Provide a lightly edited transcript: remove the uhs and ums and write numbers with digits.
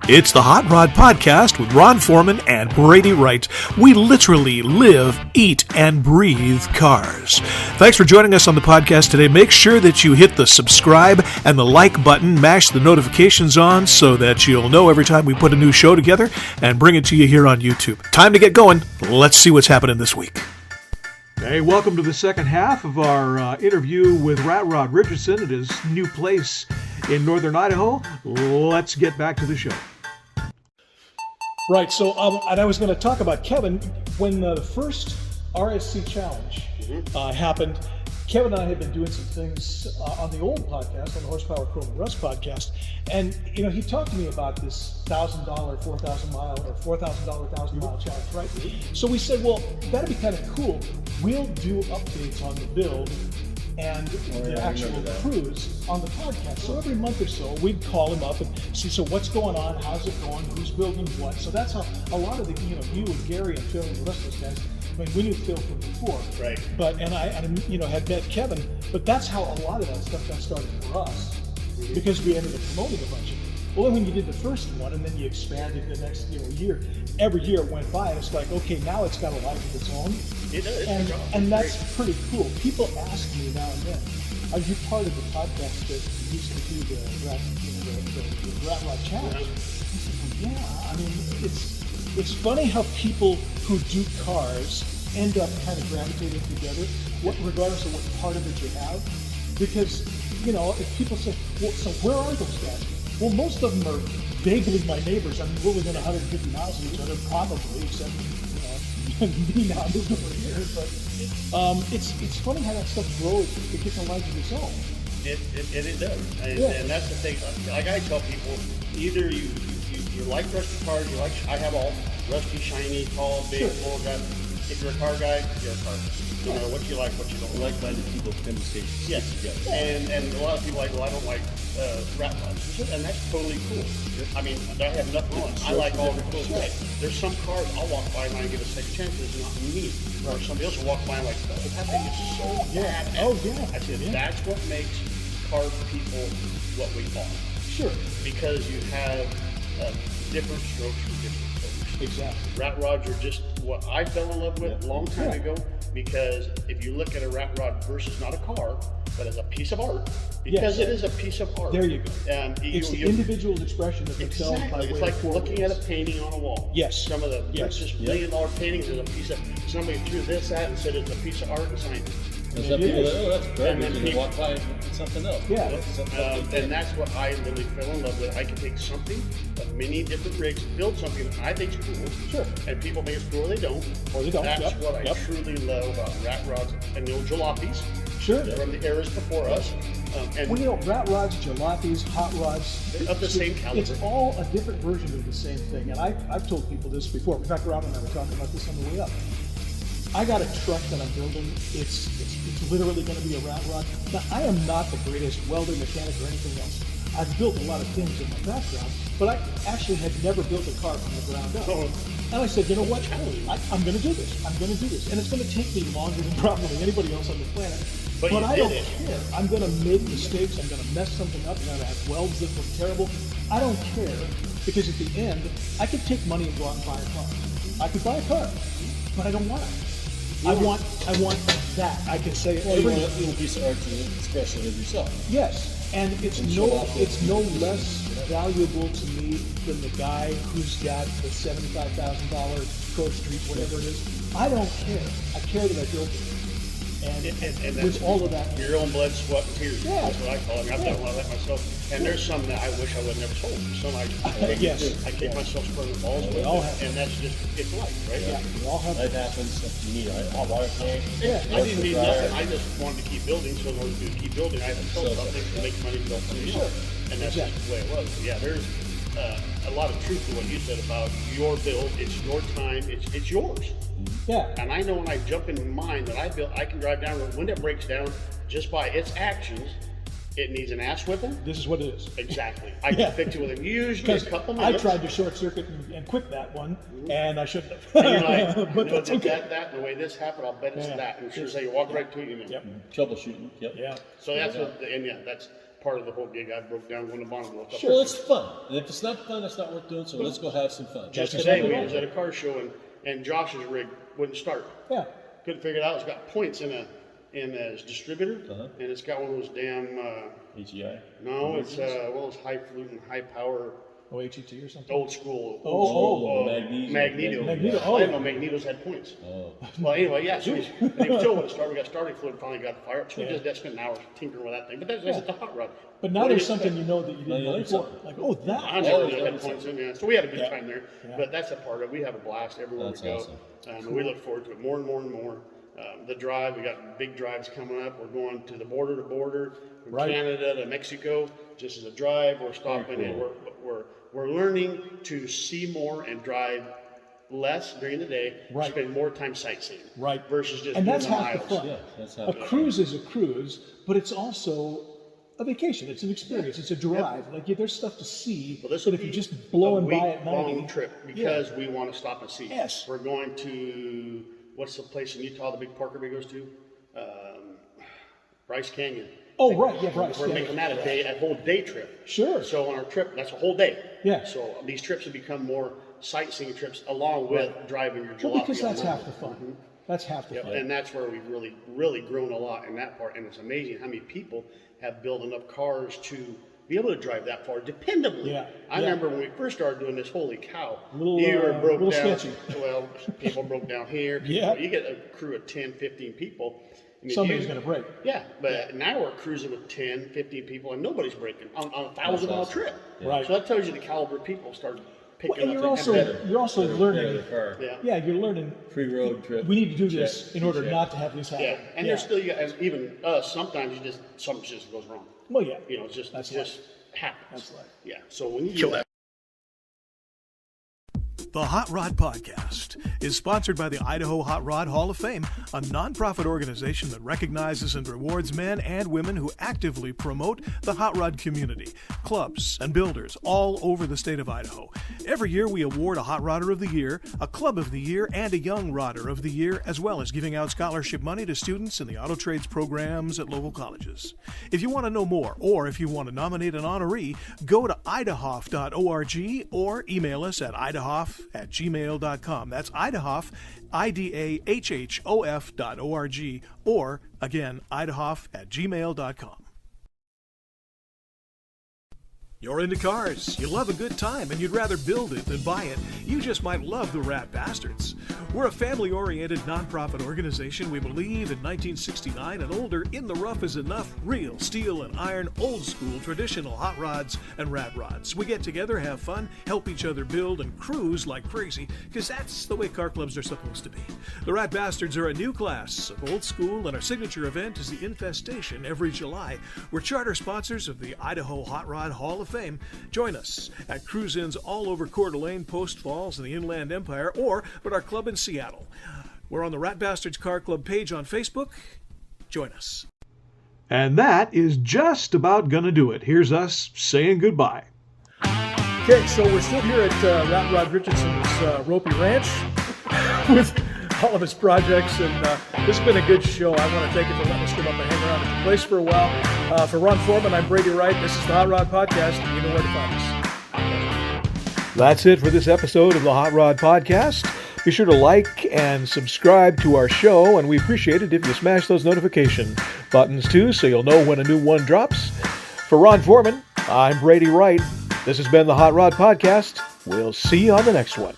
It's the Hot Rod Podcast with Ron Foreman and Brady Wright. We literally live, eat, and breathe cars. Thanks for joining us on the podcast today. Make sure that you hit the subscribe and the like button, mash the notifications on so that you'll know every time we put a new show together and bring it to you here on YouTube. Time to get going. Let's see what's happening this week. Hey, welcome to the second half of our interview with Ratrod Richardson at his new place in northern Idaho. Let's get back to the show. Right, so and I was going to talk about Kevin. When the first RSC Challenge happened, Kevin and I had been doing some things on the old podcast, on the Horsepower Chrome and Rust podcast, and he talked to me about this $1,000 4,000 mile or $4,000 1,000 mile challenge, right? So we said, well, that'd be kind of cool. We'll do updates on the build and the actual cruise on the podcast. So every month or so, we'd call him up and see, so what's going on, how's it going, who's building what. So that's how a lot of the, you and Gary and Phil and the rest of those guys, I mean, we knew Phil from before. Right. But, and I had met Kevin, but that's how a lot of that stuff got started for us, because we ended up promoting a bunch of it. Well, then when you did the first one and then you expanded the next year, every year it went by, and it's like, okay, now it's got a life of its own. It does. And that's pretty cool. People ask me now and then, are you part of the podcast that used to do the Ratrod Challenge? I said, well, yeah. I mean, it's funny how people who do cars end up kind of gravitating together, regardless of what part of it you have. Because, if people say, well, so where are those guys? Well, most of them are vaguely my neighbors. I mean, we're within 150 miles of each other, probably, except, me now moving over here. But it's funny how that stuff grows. It gets a life of its own. It does. And that's the thing. Like I tell people, either you like rusty cars, I have all rusty, shiny, tall, big, full guys. If you're a car guy, you're a car guy. No matter what you like, what you don't like. Like-minded people tend to stay together. And a lot of people are like, well, I don't like rat rods. And that's totally cool. I mean, I have nothing on. I like all the cool stuff. There's some cars I'll walk by and I give a second chance. It's not me. Or somebody else will walk by and like, oh, that thing is so bad. Oh, yeah. I said, that's what makes car people what we are. Sure. Because you have different strokes for different folks. Exactly. Rat rods are just what I fell in love with a long time ago, because if you look at a rat rod versus not a car, but as a piece of art, because it is a piece of art. There you go. It's the individual's expression of themselves. Exactly. It's like looking at a painting on a wall. Yes. Some of the richest $1 million paintings is a piece of, somebody threw this at and said it's a piece of art and signed it. There's some people that, that's garbage, and you walk by and something else. Yeah. And that's what I literally fell in love with. I can take something, many different rigs, build something that I think is cool. Sure. And people think it's cool, or they don't. Or they don't. That's what I truly love about rat rods and the old jalopies. Sure. From the eras before us. Rat rods, jalopies, hot rods. They're of the same caliber. It's all a different version of the same thing. And I've told people this before. In fact, Rob and I were talking about this on the way up. I got a truck that I'm building. It's literally going to be a rat rod. Now, I am not the greatest welder, mechanic, or anything else. I've built a lot of things in my background, but I actually had never built a car from the ground up. And I said, you know what? I'm going to do this. I'm going to do this. And it's going to take me longer than probably anybody else on the planet. But I don't care. I'm going to make mistakes. I'm going to mess something up. I'm going to have welds that look terrible. I don't care, because at the end, I could take money and go out and buy a car. I could buy a car, but I don't want it. I want that. I can say it. Well, you want a little piece of art to express it of yourself. Yes, and it's no less valuable to me than the guy who's got the $75,000 Pro Street, whatever it is. I don't care. I care that I built it. And with all of that, your own blood, sweat, and tears. Yeah. That's what I call it. I've done a lot of that myself. And there's some that I wish I would have never sold. Some I kick myself square in the balls with. And that's just, it's life, right? Yeah. We all have that. Happens. You need a hot water tank. Yeah. I didn't need nothing. I just wanted to keep building. So in order to keep building, I had to sell something to make money to build something else. And that's just the way it was. Yeah, there's a lot of truth to what you said about your build. It's your time. It's yours. Yeah. And I know when I jump in mine that I built, I can drive down the road. When it breaks down, just by its actions, it needs an ass whipping. This is what it is. Exactly. I can fix it within usually a couple minutes. I tried to short circuit and quit that one, and I shouldn't have. And you're like, but that's okay. That, the way this happened, I'll bet it's that. And sure as you walk right to it, you know. Troubleshooting. So that's part of the whole gig. I broke down when the bottom. Sure, well, it's fun. And if it's not fun, it's not worth doing. So let's go have some fun. Just today, we was at a car show, and Josh's rig wouldn't start. Yeah. Couldn't figure it out. It's got points in a distributor, and it's got one of those damn. HEI? No, it's one of those highfalutin, high power. Oh, HET or something? Old school. Magneto. Magneto. Oh, I didn't know Magnetos had points. Oh. Well, anyway, yeah. So he still wouldn't start. We got starting fluid, finally got the fire up. So we just spent an hour tinkering with that thing. But that's the hot rod. But now there's something you know that you didn't know before. Like, oh, that. I never really had points in there. So we had a good time there. Yeah. But that's a part of it. We have a blast everywhere we go. Awesome. And we look forward to it more and more and more. The drive, we got big drives coming up. We're going to the border from Canada to Mexico. Just as a drive, we're stopping and we're learning to see more and drive less during the day. Spend more time sightseeing. Versus just and that's doing the half the miles. fun. Yeah, that's a cruise is a cruise, but it's also a vacation. It's an experience. It's a drive. Like there's stuff to see. Well, this but will if you're be just blowing by at night, long trip because we want to stop and see. Yes. We're going to what's the place in Utah the big park everybody goes to? Bryce Canyon. Oh, right. Yeah, Bryce. We're making that a whole day trip. Sure. So on our trip, that's a whole day. Yeah. So these trips have become more sightseeing trips along with driving your jalopy. Well, because that's half the fun. That's half the fun. And that's where we've really grown a lot in that part. And it's amazing how many people have built enough cars to be able to drive that far dependably. Yeah. I remember when we first started doing this, holy cow. Broke down. Sketchy. Well, people broke down here. Yeah. You get a crew of 10, 15 people. Somebody's going to break. Yeah, but now we're cruising with 10, 15 people, and nobody's breaking on a 1,000-mile trip. Right. So that tells you the caliber of people start picking and up. You're also learning. Yeah. You're learning. Free road trip. We need to do this in order not to have this happen. Yeah, and there's still, even us, sometimes something just goes wrong. Well, yeah. It's just happens. That's life. Yeah, so when you do that. The Hot Rod Podcast is sponsored by the Idaho Hot Rod Hall of Fame, a nonprofit organization that recognizes and rewards men and women who actively promote the hot rod community, clubs, and builders all over the state of Idaho. Every year we award a Hot Rodder of the Year, a Club of the Year, and a Young Rodder of the Year, as well as giving out scholarship money to students in the auto trades programs at local colleges. If you want to know more, or if you want to nominate an honoree, go to idahof.org or email us at idahof@gmail.com. That's Idahof, IDAHHOF.org, or again, idahof@gmail.com. You're into cars, you love a good time, and you'd rather build it than buy it. You just might love the Rat Bastards. We're a family-oriented nonprofit organization. We believe in 1969 and older, in the rough is enough, real steel and iron, old-school, traditional hot rods and rat rods. We get together, have fun, help each other build, and cruise like crazy, because that's the way car clubs are supposed to be. The Rat Bastards are a new class of old school, and our signature event is the Infestation every July. We're charter sponsors of the Idaho Hot Rod Hall of Fame. Join us at cruise-ins all over Coeur d'Alene, Post Falls, and the Inland Empire, or at our club in Seattle. We're on the Rat Bastards Car Club page on Facebook. Join us. And that is just about going to do it. Here's us saying goodbye. Okay, so we're still here at Ratrod Richardson's Ropey Ranch with all of his projects, and this has been a good show. I want to thank you for letting us come up and hang around at the place for a while. For Ron Foreman, I'm Brady Wright. This is the Hot Rod Podcast. You know where to find us. That's it for this episode of the Hot Rod Podcast. Be sure to like and subscribe to our show, and we appreciate it if you smash those notification buttons too, so you'll know when a new one drops. For Ron Foreman, I'm Brady Wright. This has been the Hot Rod Podcast. We'll see you on the next one.